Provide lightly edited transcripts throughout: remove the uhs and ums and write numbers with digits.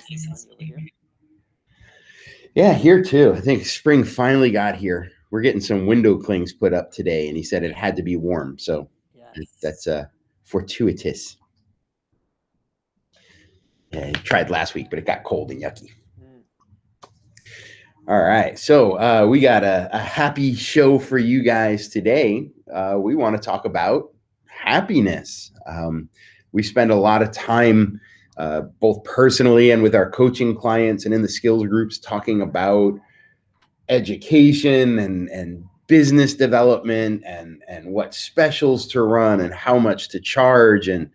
mostly sunny over here. Yeah, here too. I think spring finally got here. We're getting some window clings put up today, and he said it had to be warm. So Yes. that's fortuitous. Yeah, he tried last week, but it got cold and yucky. Mm. All right. So we got a happy show for you guys today. We want to talk about happiness. We spend a lot of time, both personally and with our coaching clients and in the skills groups, talking about education and business development and what specials to run and how much to charge and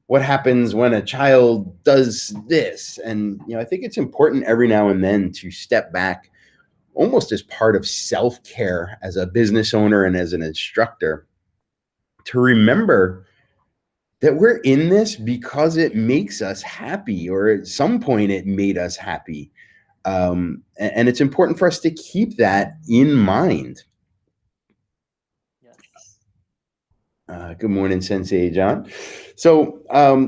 what happens when a child does this. And I think it's important every now and then to step back, almost as part of self-care as a business owner and as an instructor, to remember that we're in this because it makes us happy, or at some point it made us happy. And it's important for us to keep that in mind. Yes. Good morning, Sensei John. So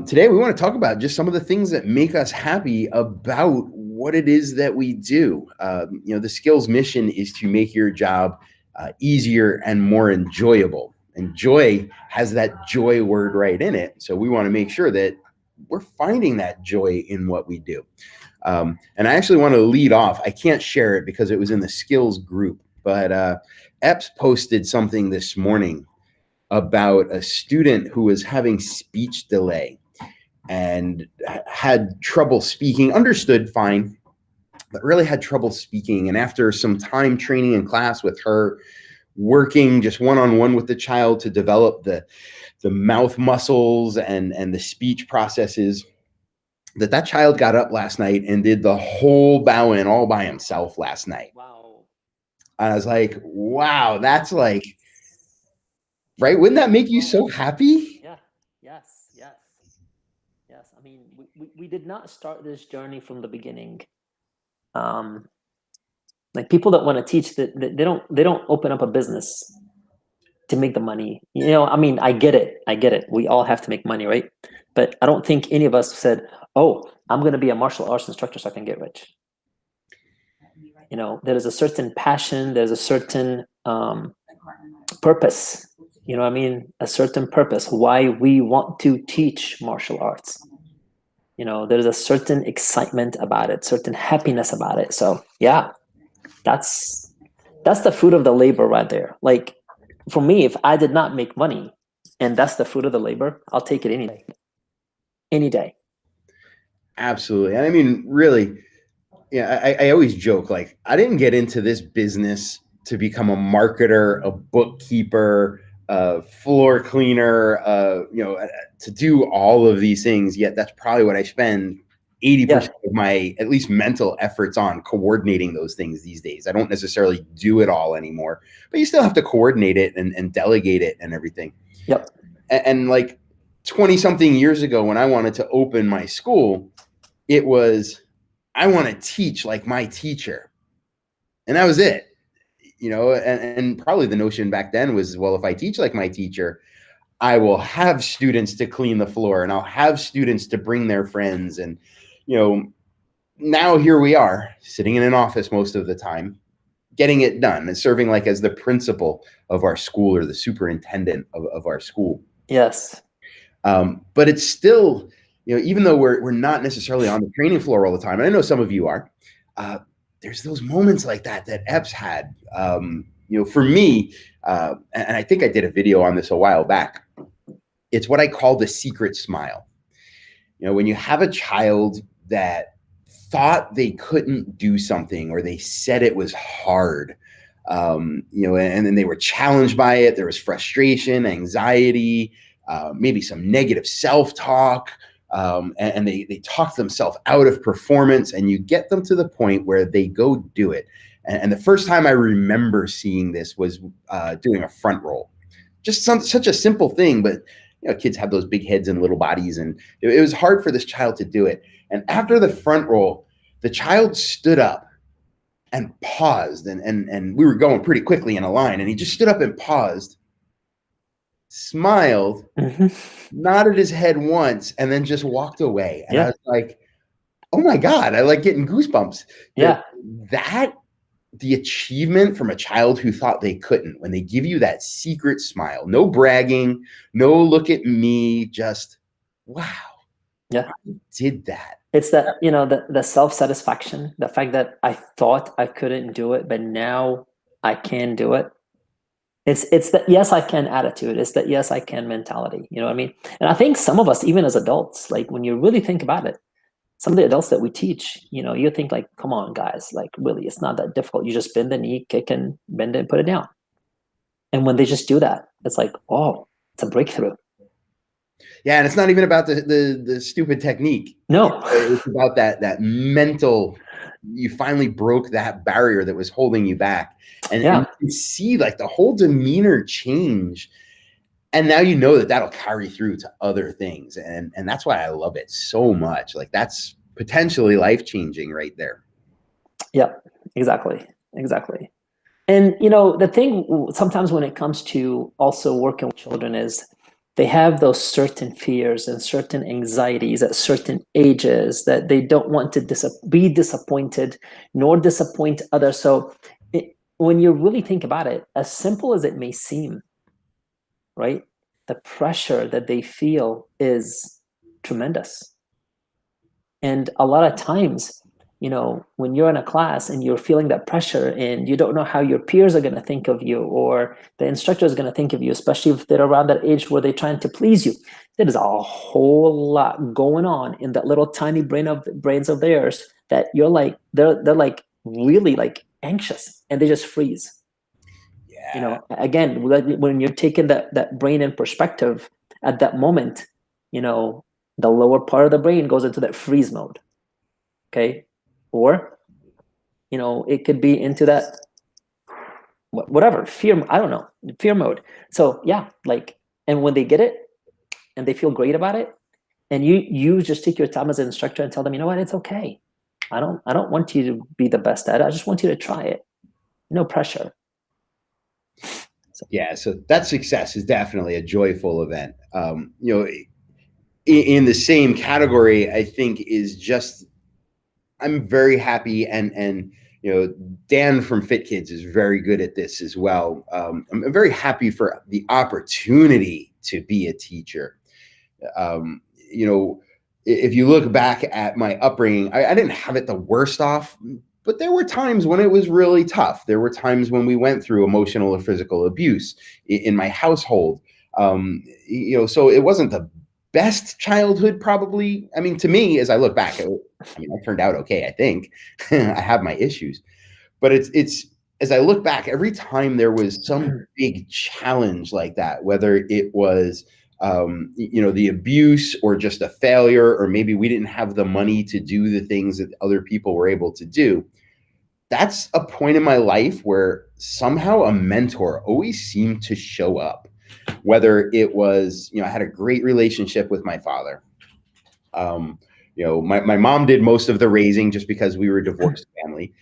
today we want to talk about just some of the things that make us happy about what it is that we do. The Skillz mission is to make your job easier and more enjoyable. And joy has that joy word right in it. So we want to make sure that we're finding that joy in what we do. And I actually want to lead off. I can't share it because it was in the Skillz group, but Epps posted something this morning about a student who was having speech delay and had trouble speaking, understood fine, but really had trouble speaking. And after some time training in class with her, working just one-on-one with the child to develop the mouth muscles and the speech processes, that child got up last night and did the whole bow in all by himself last night. Wow. I was like, wow, that's like, right? Wouldn't that make you so happy? Yeah. Yes. Yes. Yes. I mean, we did not start this journey from the beginning. Like people that want to teach, that they don't open up a business to make the money. I mean, I get it. We all have to make money, right? But I don't think any of us said, "Oh, I'm going to be a martial arts instructor so I can get rich." There is a certain passion. There's a certain purpose. What I mean? A certain purpose why we want to teach martial arts. There's a certain excitement about it, certain happiness about it. So yeah, that's the fruit of the labor right there. Like for me, if I did not make money and that's the fruit of the labor, I'll take it any day. Any day. Absolutely. I mean, really, yeah, I always joke, like, I didn't get into this business to become a marketer, a bookkeeper, a floor cleaner, to do all of these things. Yet that's probably what I spend 80% of my at least mental efforts on, coordinating those things these days. I don't necessarily do it all anymore, but you still have to coordinate it and delegate it and everything. Yep. And like 20 something years ago, when I wanted to open my school, it was, I want to teach like my teacher. And that was it. And probably the notion back then was, well, if I teach like my teacher, I will have students to clean the floor and I'll have students to bring their friends. And, now here we are sitting in an office most of the time, getting it done and serving like as the principal of our school or the superintendent of our school. Yes. But it's still, even though we're not necessarily on the training floor all the time, and I know some of you are, there's those moments like that Epps had. For me, and I think I did a video on this a while back, it's what I call the secret smile. When you have a child that thought they couldn't do something, or they said it was hard, and then they were challenged by it, there was frustration, anxiety, maybe some negative self-talk, and they talk themselves out of performance, and you get them to the point where they go do it. And the first time I remember seeing this was doing a front roll. Just such a simple thing, but kids have those big heads and little bodies, and it was hard for this child to do it. And after the front roll, the child stood up and paused, and we were going pretty quickly in a line, and he just stood up and paused, smiled, nodded his head once, and then just walked away. And I was like, Oh my God, I like getting goosebumps. Yeah. That the achievement from a child who thought they couldn't, when they give you that secret smile, no bragging, no look at me, just wow, Yeah. I did that. It's that, the self-satisfaction, the fact that I thought I couldn't do it, but now I can do it. It's that yes, I can attitude. It's that yes, I can mentality. You know what I mean? And I think some of us, even as adults, like when you really think about it, some of the adults that we teach, you think like, come on, guys, like really, it's not that difficult. You just bend the knee, kick and bend it and put it down. And when they just do that, it's like, oh, it's a breakthrough. Yeah, and it's not even about the stupid technique. No. It's about that mental. You finally broke that barrier that was holding you back, and Yeah. you can see like the whole demeanor change. And now you know that that'll carry through to other things, and that's why I love it so much. Like that's potentially life changing right there. Yeah. Exactly. And the thing sometimes when it comes to also working with children is they have those certain fears and certain anxieties at certain ages that they don't want to be disappointed nor disappoint others. So when you really think about it, as simple as it may seem, right? The pressure that they feel is tremendous. And a lot of times, when you're in a class and you're feeling that pressure and you don't know how your peers are going to think of you or the instructor is going to think of you, especially if they're around that age where they're trying to please you, there is a whole lot going on in that little tiny brains of theirs that you're like, they're like really like anxious and they just freeze. Yeah, Again, when you're taking that brain in perspective at that moment, the lower part of the brain goes into that freeze mode. Okay. Or, it could be into that whatever fear. I don't know, fear mode. So yeah, like, and when they get it and they feel great about it, and you just take your time as an instructor and tell them, you know what, it's okay. I don't want you to be the best at it. I just want you to try it. No pressure. yeah. So that success is definitely a joyful event. In the same category, I think is just I'm very happy and Dan from Fit Kids is very good at this as well. I'm very happy for the opportunity to be a teacher. Um, you know, if you look back at my upbringing, I didn't have it the worst off, but there were times when it was really tough. There were times when we went through emotional or physical abuse in my household. So it wasn't the best childhood, probably. I mean, to me, as I look back, I turned out okay. I think I have my issues, but it's as I look back, every time there was some big challenge like that, whether it was the abuse or just a failure, or maybe we didn't have the money to do the things that other people were able to do. That's a point in my life where somehow a mentor always seemed to show up. Whether it was, I had a great relationship with my father. My mom did most of the raising just because we were a divorced family.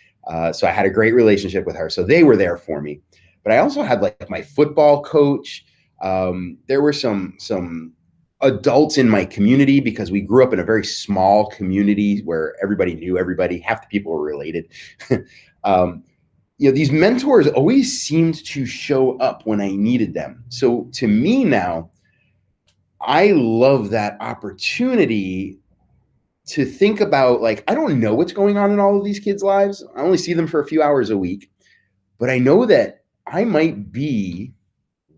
So I had a great relationship with her. So they were there for me. But I also had like my football coach. There were some adults in my community because we grew up in a very small community where everybody knew everybody. Half the people were related. These mentors always seemed to show up when I needed them. So to me now, I love that opportunity to think about, like, I don't know what's going on in all of these kids' lives. I only see them for a few hours a week, but I know that I might be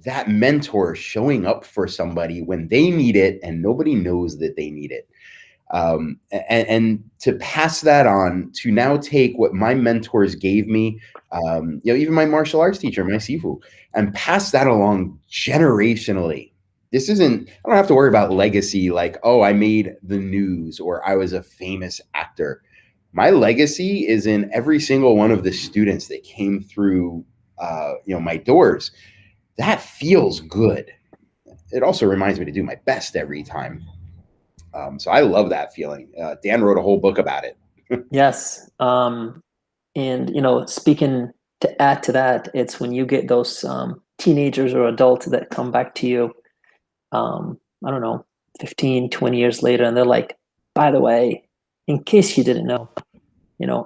that mentor showing up for somebody when they need it and nobody knows that they need it. And to pass that on, to now take what my mentors gave me, even my martial arts teacher, my Sifu, and pass that along generationally. I don't have to worry about legacy like, oh, I made the news or I was a famous actor. My legacy is in every single one of the students that came through, my doors. That feels good. It also reminds me to do my best every time. So I love that feeling. Dan wrote a whole book about it. Yes. And speaking to add to that, it's when you get those teenagers or adults that come back to you, I don't know, 15, 20 years later, and they're like, by the way, in case you didn't know,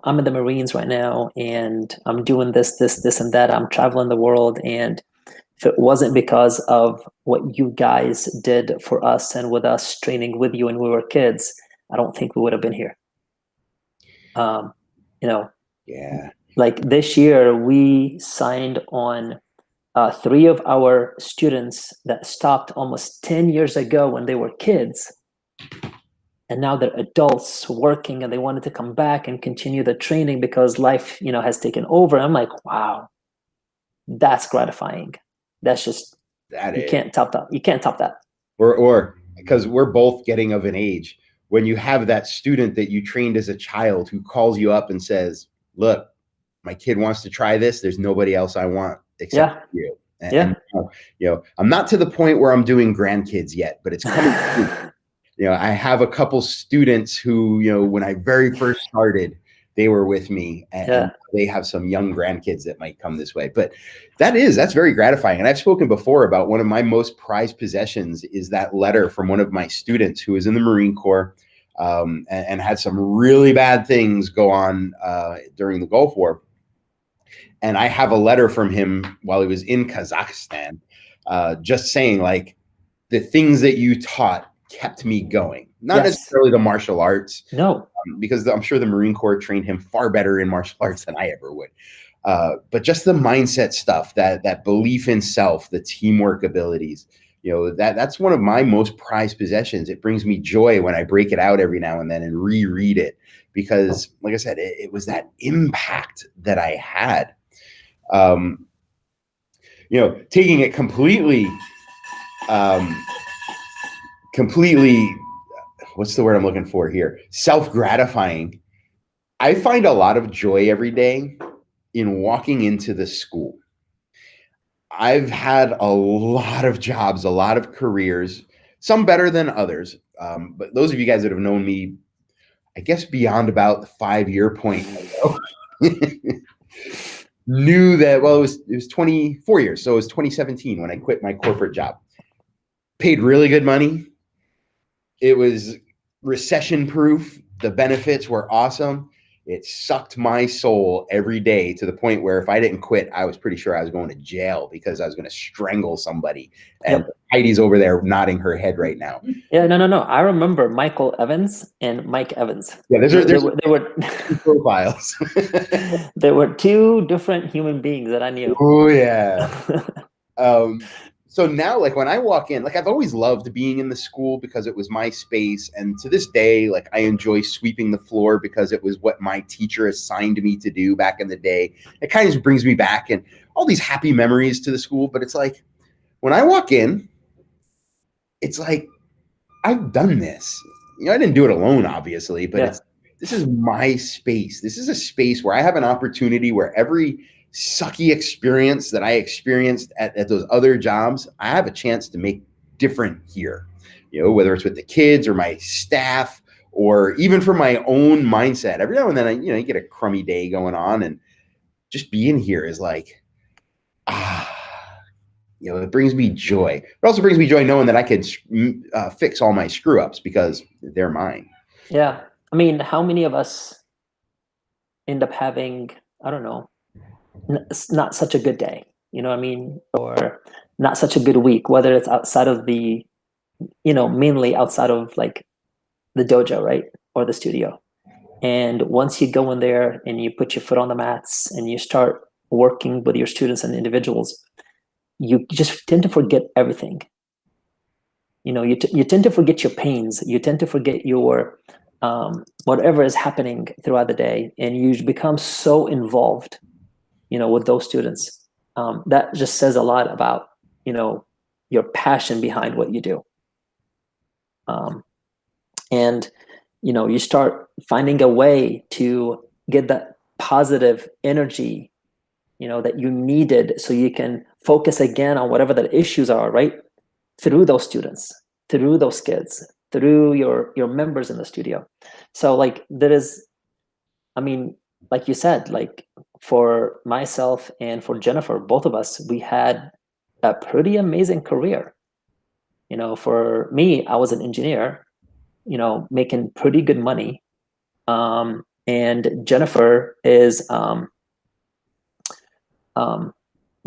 I'm in the Marines right now, and I'm doing this, and that. I'm traveling the world, and if it wasn't because of what you guys did for us and with us training with you when we were kids, I don't think we would have been here. Um, Yeah. like this year, we signed on 3 of our students that stopped almost 10 years ago when they were kids. And now they're adults working, and they wanted to come back and continue the training because life, has taken over. I'm like, wow, that's gratifying. That's just, That you is. can't top that. You can't top that. Or because we're both getting of an age when you have that student that you trained as a child who calls you up and says, look, my kid wants to try this. There's nobody else I want except you. And I'm not to the point where I'm doing grandkids yet, but it's coming. I have a couple students who, when I very first started, they were with me, and they have some young grandkids that might come this way. But that's very gratifying. And I've spoken before about one of my most prized possessions is that letter from one of my students who was in the Marine Corps and had some really bad things go on during the Gulf War. And I have a letter from him while he was in Kazakhstan, just saying, like, the things that you taught kept me going. Not necessarily the martial arts. No. Because I'm sure the Marine Corps trained him far better in martial arts than I ever would. But just the mindset stuff, that belief in self, the teamwork abilities, that's one of my most prized possessions. It brings me joy when I break it out every now and then and reread it, because, like I said, it was that impact that I had. Taking it completely, what's the word I'm looking for here? Self-gratifying. I find a lot of joy every day in walking into the school. I've had a lot of jobs, a lot of careers, some better than others. But those of you guys that have known me, I guess beyond about the 5-year point, knew that, well, it was 24 years. So it was 2017 when I quit my corporate job. Paid really good money. It was recession proof. The benefits were awesome. It sucked my soul every day to the point where if I didn't quit, I was pretty sure I was going to jail because I was going to strangle somebody. And Heidi's over there nodding her head right now. Yeah, no. I remember Michael Evans and Mike Evans. Yeah, they were profiles. There were 2 different human beings that I knew. Oh, yeah. So now, like, when I walk in, like, I've always loved being in the school because it was my space. And to this day, like, I enjoy sweeping the floor because it was what my teacher assigned me to do back in the day. It kind of brings me back and all these happy memories to the school. But it's like, when I walk in, it's like, I've done this. I didn't do it alone, obviously, but this is my space. This is a space where I have an opportunity where every sucky experience that I experienced at those other jobs, I have a chance to make different here, whether it's with the kids or my staff or even for my own mindset. Every now and then, you get a crummy day going on, and just being here is like, it brings me joy. It also brings me joy knowing that I can fix all my screw ups because they're mine. Yeah. I mean, how many of us end up having, I don't know, not such a good day, you know what I mean? Or not such a good week, whether it's outside of the, mainly outside of like the dojo, right? Or the studio. And once you go in there and you put your foot on the mats and you start working with your students and individuals, you just tend to forget everything. You tend to forget your pains. You tend to forget your whatever is happening throughout the day, and you become so involved, with those students. That just says a lot about, your passion behind what you do. And, you start finding a way to get that positive energy, that you needed so you can focus again on whatever the issues are, right? Through those students, through those kids, through your members in the studio. So like there is, I mean, like you said, like for myself and for Jennifer, both of us, we had a pretty amazing career. For me, I was an engineer, making pretty good money. And Jennifer is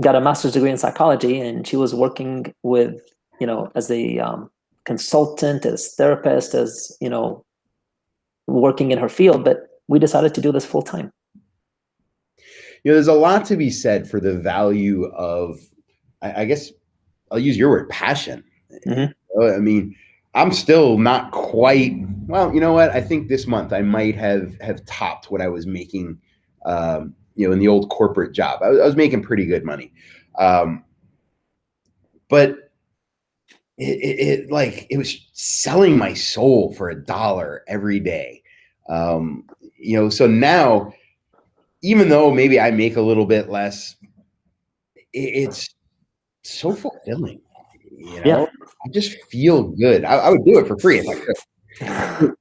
got a master's degree in psychology, and she was working with, as a consultant, as therapist, as, working in her field. But we decided to do this full time. There's a lot to be said for the value of, I guess I'll use your word, passion. I mean, I'm still not quite, well, you know what? I think this month I might have topped what I was making, in the old corporate job. I was making pretty good money. But it was selling my soul for $1 every day. So now, even though maybe I make a little bit less, it's so fulfilling. Yeah. I just feel good. I would do it for free if I could.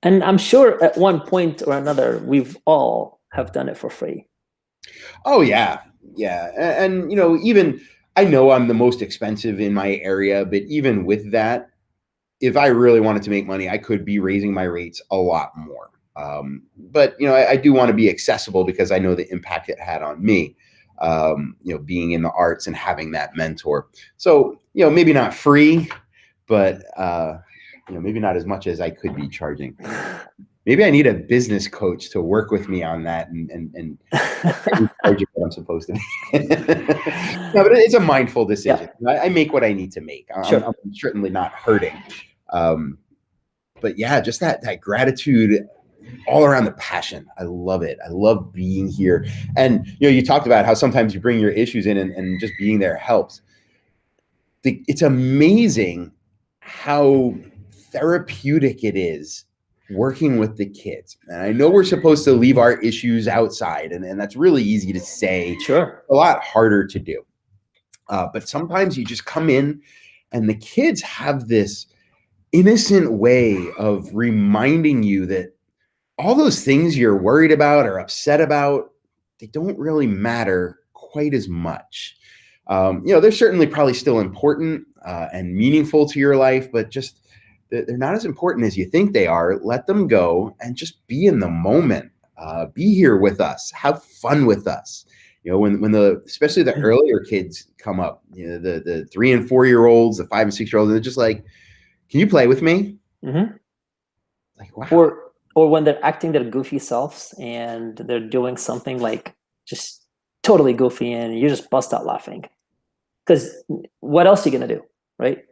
And I'm sure at one point or another, we've all have done it for free. Oh yeah. And even I know I'm the most expensive in my area, but even with that, if I really wanted to make money, I could be raising my rates a lot more. But I do want to be accessible because I know the impact it had on me. Being in the arts and having that mentor. So, maybe not free, but, maybe not as much as I could be charging. Maybe I need a business coach to work with me on that and charge what I'm supposed to be. No, but it's a mindful decision. Yeah. I make what I need to make. Sure. I'm certainly not hurting. But yeah, just that gratitude all around, the passion. I love it. I love being here. And, you talked about how sometimes you bring your issues in and just being there helps. It's amazing how therapeutic it is working with the kids. And I know we're supposed to leave our issues outside, and that's really easy to say. Sure. A lot harder to do. But sometimes you just come in and the kids have this innocent way of reminding you that all those things you're worried about or upset about, they don't really matter quite as much. They're certainly probably still important and meaningful to your life, but just they're not as important as you think they are. Let them go and just be in the moment. Be here with us. Have fun with us. When especially the earlier kids come up, the 3 and 4 year olds, the 5 and 6 year olds, they're just like, "Can you play with me?" Mm-hmm. Like, wow. Or when they're acting their goofy selves and they're doing something like just totally goofy and you just bust out laughing. Because what else are you going to do, right?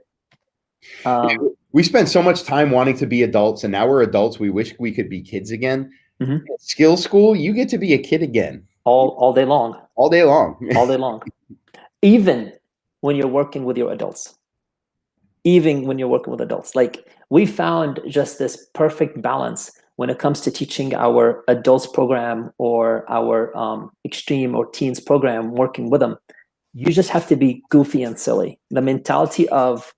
We spend so much time wanting to be adults, and now we're adults. We wish we could be kids again. Mm-hmm. Skillz school, you get to be a kid again. All day long. All day long. All day long. Even when you're working with your adults. Like, we found just this perfect balance when it comes to teaching our adults program or our extreme or teens program, working with them. You just have to be goofy and silly. The mentality of,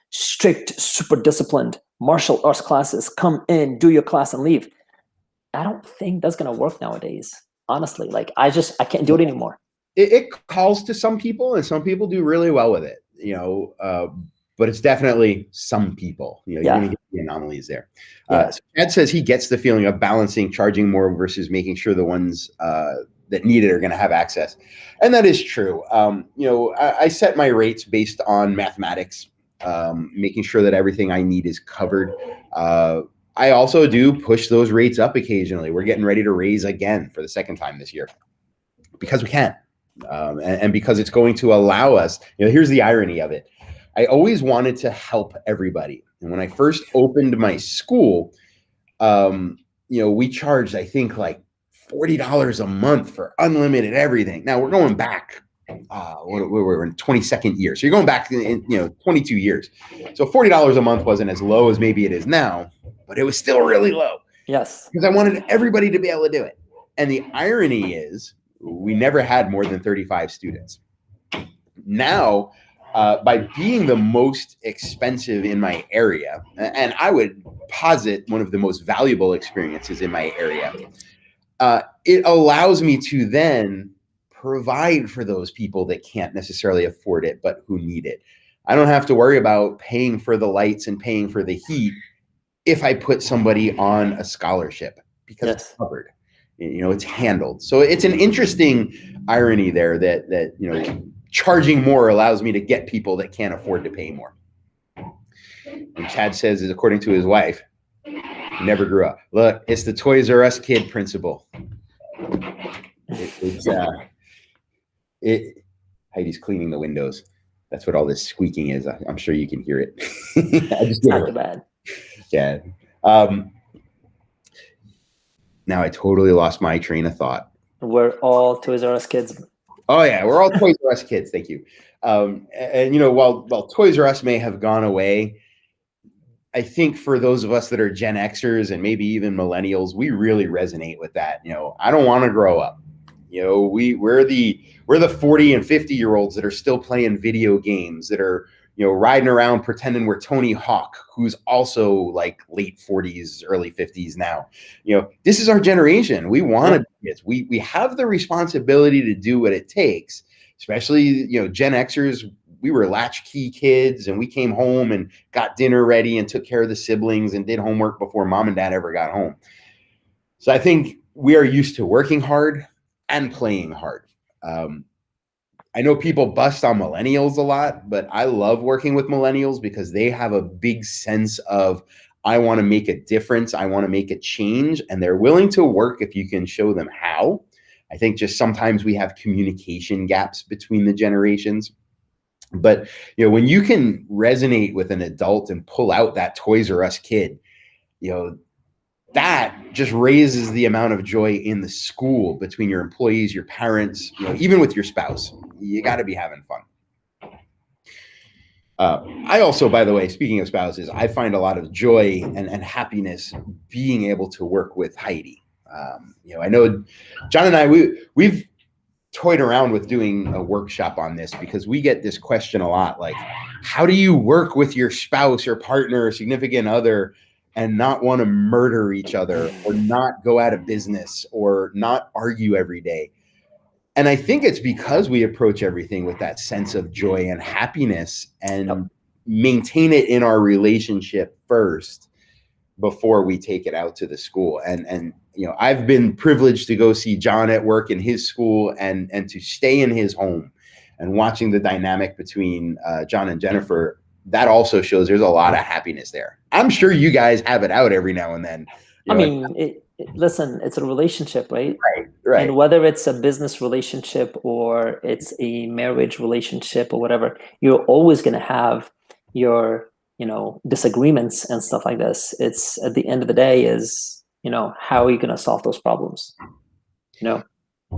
strict, super disciplined martial arts classes, come in, do your class and leave. I don't think that's going to work nowadays. Honestly, like I can't do it anymore. It calls to some people, and some people do really well with it, but it's definitely some people, you're going to get the anomalies there. So Chad says he gets the feeling of balancing charging more versus making sure the ones that need it are going to have access. And that is true. I set my rates based on mathematics, making sure that everything I need is covered. I also do push those rates up occasionally. We're getting ready to raise again for the second time this year because we can. And because it's going to allow us, here's the irony of it. I always wanted to help everybody. And when I first opened my school, we charged, I think, like $40 a month for unlimited everything. Now we're going back, we're in 22nd year. So you're going back in 22 years. So $40 a month wasn't as low as maybe it is now, but it was still really low. Yes. Because I wanted everybody to be able to do it. And the irony is we never had more than 35 students. Now, by being the most expensive in my area, and I would posit one of the most valuable experiences in my area, it allows me to then provide for those people that can't necessarily afford it, but who need it. I don't have to worry about paying for the lights and paying for the heat if I put somebody on a scholarship because Yes. it's covered, it's handled. So it's an interesting irony there that charging more allows me to get people that can't afford to pay more. And Chad says, is according to his wife, he never grew up. Look, it's the Toys R Us kid principle. Heidi's cleaning the windows. That's what all this squeaking is. I'm sure you can hear it. It's not too bad. Yeah. Now I totally lost my train of thought. We're all Toys R Us kids. Oh yeah, we're all Toys R Us kids. Thank you. And while Toys R Us may have gone away, I think for those of us that are Gen Xers and maybe even millennials, we really resonate with that. I don't want to grow up. We're the 40 and 50-year-olds that are still playing video games, that are riding around pretending we're Tony Hawk, who's also like late 40s, early 50s now. This is our generation. We want to be kids. We have the responsibility to do what it takes, especially Gen Xers. We were latchkey kids, and we came home and got dinner ready and took care of the siblings and did homework before mom and dad ever got home. So I think we are used to working hard and playing hard. I know people bust on millennials a lot, but I love working with millennials because they have a big sense of, I want to make a difference. I want to make a change, and they're willing to work if you can show them how. I think just sometimes we have communication gaps between the generations. But when you can resonate with an adult and pull out that Toys R Us kid, that just raises the amount of joy in the school between your employees, your parents, even with your spouse. You got to be having fun. I also, by the way, speaking of spouses, I find a lot of joy and happiness being able to work with Heidi. I know John and I, we've toyed around with doing a workshop on this because we get this question a lot, like, how do you work with your spouse or partner or significant other and not want to murder each other or not go out of business or not argue every day? And I think it's because we approach everything with that sense of joy and happiness and maintain it in our relationship first before we take it out to the school. And I've been privileged to go see John at work in his school and to stay in his home and watching the dynamic between John and Jennifer. That also shows there's a lot of happiness there. I'm sure you guys have it out every now and then. Listen, it's a relationship, right? Right. And whether it's a business relationship or it's a marriage relationship or whatever, you're always going to have your, disagreements and stuff like this. It's at the end of the day is, how are you going to solve those problems?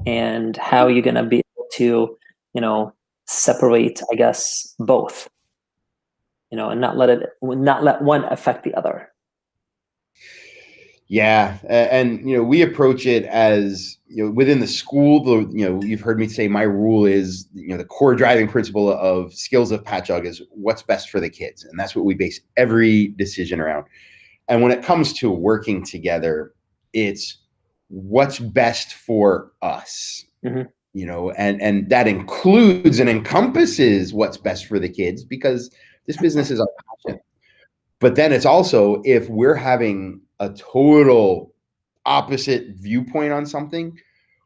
And how are you going to be able to, separate, I guess, both, and not let one affect the other. Yeah. And, we approach it as, within the school, you've heard me say my rule is, the core driving principle of Skillz of Patchogue is what's best for the kids. And that's what we base every decision around. And when it comes to working together, it's what's best for us, and that includes and encompasses what's best for the kids because this business is our passion. But then it's also, if we're having a total opposite viewpoint on something,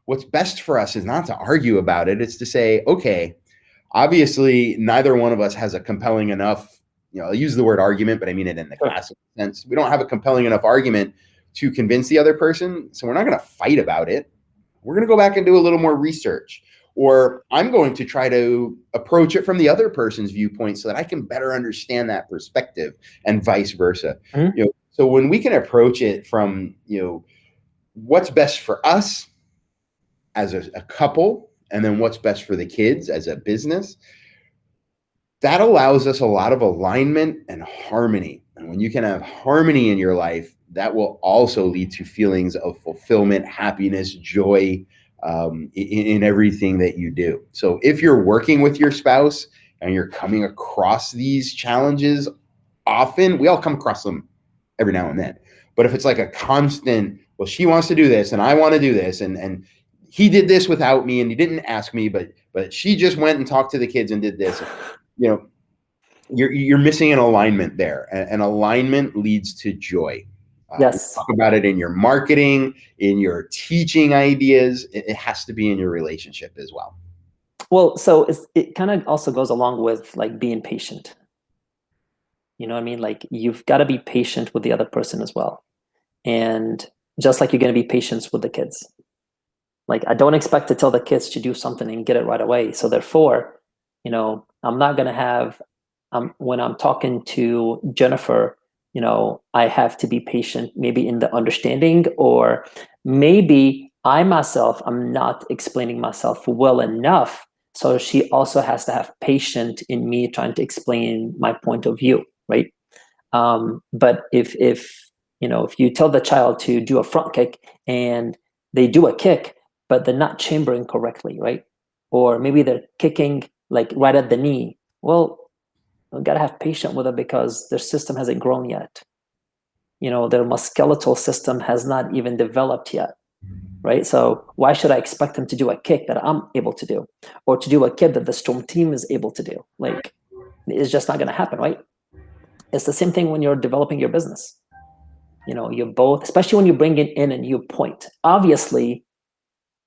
what's best for us is not to argue about it. It's to say, okay, obviously neither one of us has a compelling enough, I'll use the word argument, but I mean it in the classic sense. We don't have a compelling enough argument to convince the other person. So we're not going to fight about it. We're going to go back and do a little more research. Or I'm going to try to approach it from the other person's viewpoint so that I can better understand that perspective and vice versa. Mm-hmm. So when we can approach it from, what's best for us as a couple, and then what's best for the kids as a business, that allows us a lot of alignment and harmony. And when you can have harmony in your life, that will also lead to feelings of fulfillment, happiness, joy, in everything that you do. So if you're working with your spouse and you're coming across these challenges often, we all come across them every now and then. But if it's like a constant, well, she wants to do this and I want to do this, and he did this without me and he didn't ask me, but she just went and talked to the kids and did this, you're missing an alignment there, and alignment leads to joy. We Yes. talk about it in your marketing, in your teaching ideas. It has to be in your relationship as well. Well, so it kind of also goes along with like being patient. You know what I mean? Like you've got to be patient with the other person as well. And just like you're going to be patient with the kids. Like I don't expect to tell the kids to do something and get it right away. So therefore, I'm not going to have, when I'm talking to Jennifer, I have to be patient, maybe in the understanding, or maybe I myself, I'm not explaining myself well enough. So she also has to have patience in me trying to explain my point of view, right? But if you tell the child to do a front kick and they do a kick, but they're not chambering correctly, right? Or maybe they're kicking like right at the knee. Well, we gotta have patience with it because their system hasn't grown yet. Their musculoskeletal system has not even developed yet, right? So why should I expect them to do a kick that I'm able to do, or to do a kick that the storm team is able to do? Like, it's just not gonna happen, right? It's the same thing when you're developing your business. You're both, especially when you bring it in a new point. Obviously,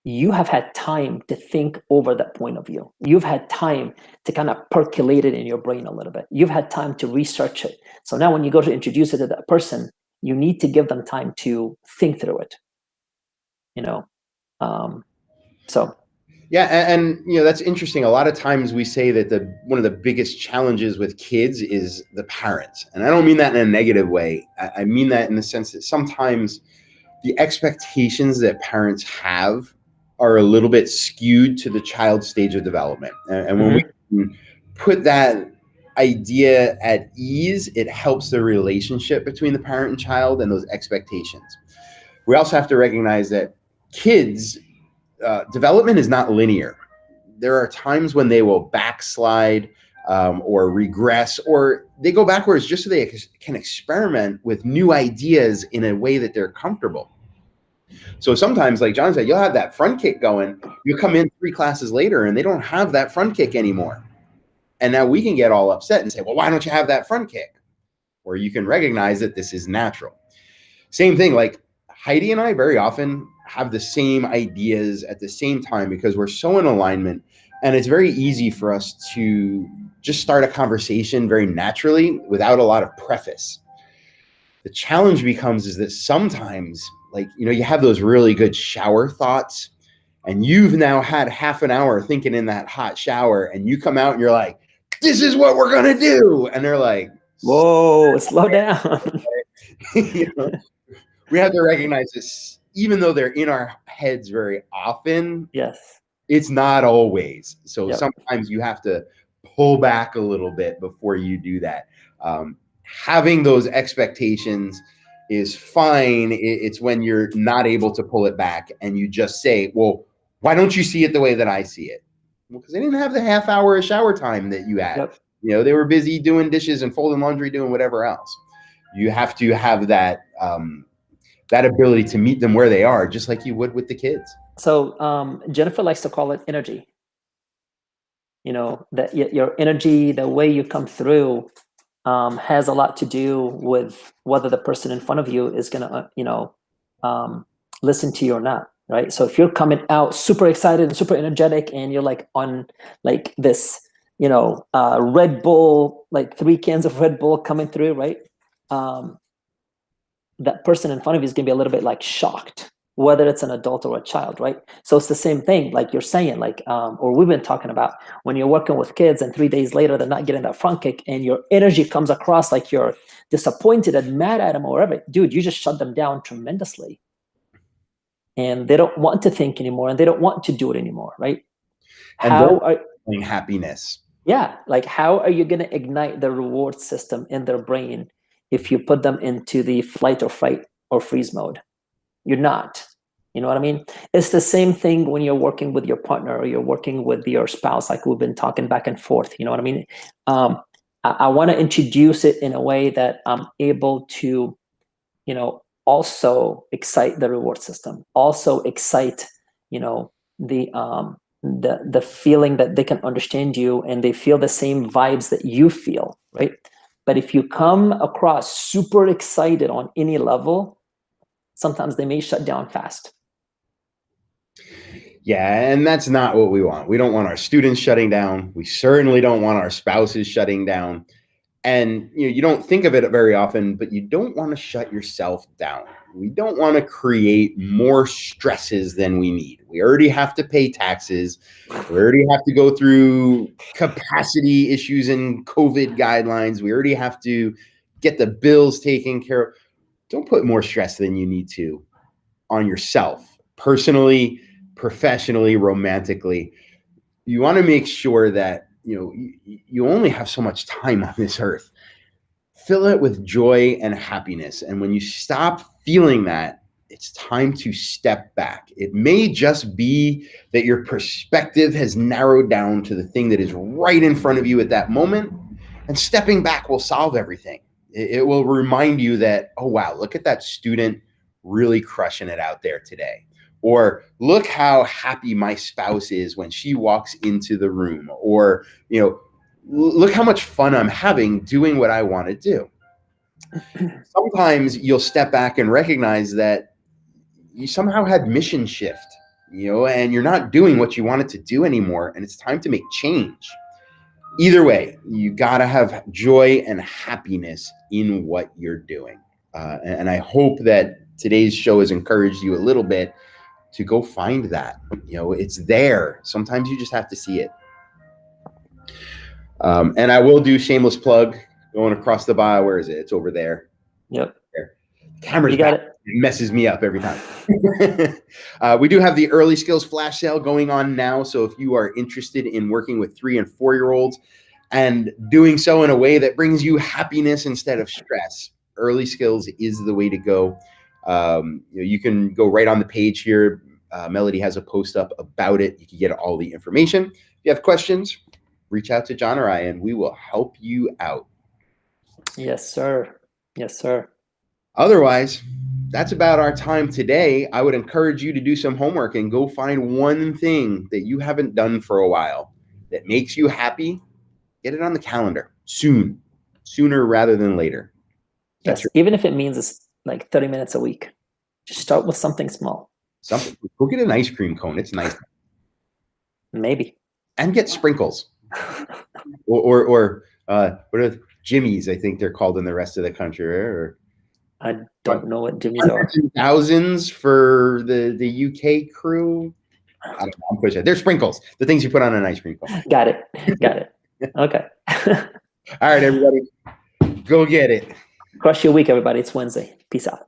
you have had time to think over that point of view. You've had time to kind of percolate it in your brain a little bit. You've had time to research it. So now when you go to introduce it to that person, you need to give them time to think through it. So Yeah, and that's interesting. A lot of times we say that one of the biggest challenges with kids is the parents, and I don't mean that in a negative way. I mean that in the sense that sometimes the expectations that parents have are a little bit skewed to the child's stage of development, and when we can put that idea at ease, it helps the relationship between the parent and child and those expectations. We also have to recognize that kids. Development is not linear. There are times when they will backslide or regress, or they go backwards just so they can experiment with new ideas in a way that they're comfortable. So sometimes, like John said, you'll have that front kick going. You come in 3 classes later and they don't have that front kick anymore. And now we can get all upset and say, well, why don't you have that front kick? Or you can recognize that this is natural. Same thing, like Heidi and I very often have the same ideas at the same time because we're so in alignment, and it's very easy for us to just start a conversation very naturally without a lot of preface. The challenge becomes is that sometimes, like, you have those really good shower thoughts, and you've now had half an hour thinking in that hot shower, and you come out and you're like, this is what we're gonna do, and they're like, whoa, slow down. We have to recognize this, even though they're in our heads very often. Yes. It's not always. So Yep. sometimes you have to pull back a little bit before you do that. Having those expectations is fine. It's when you're not able to pull it back and you just say, well, why don't you see it the way that I see it? Well, because they didn't have the half hour of shower time that you had. Yep. They were busy doing dishes and folding laundry, doing whatever else. You have to have that that ability to meet them where they are, just like you would with the kids. So Jennifer likes to call it energy. That your energy, the way you come through, has a lot to do with whether the person in front of you is going to, listen to you or not, right? So if you're coming out super excited and super energetic, and you're like on like this, Red Bull, like 3 cans of Red Bull coming through, right? That person in front of you is going to be a little bit like shocked, whether it's an adult or a child, right? So it's the same thing, like you're saying, like, or we've been talking about, when you're working with kids and 3 days later they're not getting that front kick, and your energy comes across like you're disappointed and mad at them or whatever, dude, you just shut them down tremendously, and they don't want to think anymore, and they don't want to do it anymore, right? And How are happiness? Yeah, like how are you going to ignite the reward system in their brain if you put them into the flight or fight or freeze mode? You're not. You know what I mean? It's the same thing when you're working with your partner or you're working with your spouse, like we've been talking back and forth. You know what I mean? I want to introduce it in a way that I'm able to, also excite the reward system, also excite, the the feeling that they can understand you and they feel the same vibes that you feel, right? But if you come across super excited on any level, sometimes they may shut down fast. Yeah, and that's not what we want. We don't want our students shutting down. We certainly don't want our spouses shutting down. And you don't think of it very often, but you don't want to shut yourself down. We don't want to create more stresses than we need. We already have to pay taxes. We already have to go through capacity issues and COVID guidelines. We already have to get the bills taken care of. Don't put more stress than you need to on yourself, personally, professionally, romantically. You want to make sure that you only have so much time on this earth. Fill it with joy and happiness. And when you stop feeling that, it's time to step back. It may just be that your perspective has narrowed down to the thing that is right in front of you at that moment. And stepping back will solve everything. It will remind you that, oh, wow, look at that student really crushing it out there today. Or look how happy my spouse is when she walks into the room. Or, look how much fun I'm having doing what I want to do. Sometimes you'll step back and recognize that you somehow had mission shift, and you're not doing what you wanted to do anymore. And it's time to make change. Either way, you got to have joy and happiness in what you're doing. And I hope that today's show has encouraged you a little bit to go find that. It's there. Sometimes you just have to see it. And I will do shameless plug going across the bio. Where is it? It's over there. Yep. There. Camera's You got back. It messes me up every time. We do have the early Skillz flash sale going on now. So if you are interested in working with 3 and 4-year-olds and doing so in a way that brings you happiness instead of stress, early Skillz is the way to go. You can go right on the page here. Melody has a post up about it. You can get all the information. If you have questions, reach out to John or I, and we will help you out. Yes, sir. Yes, sir. Otherwise, that's about our time today. I would encourage you to do some homework and go find one thing that you haven't done for a while that makes you happy. Get it on the calendar sooner rather than later. Yes, even if it means it's like 30 minutes a week. Just start with something small. Go get an ice cream cone. It's nice. Maybe. And get sprinkles. or what are Jimmies, I think they're called in the rest of the country. Or I don't know what Jimmies are. Thousands for the UK crew. I don't know. I'm pushing it. They're sprinkles. The things you put on an ice cream cone. Got it. Okay. All right, everybody. Go get it. Crush your week, everybody. It's Wednesday. Peace out.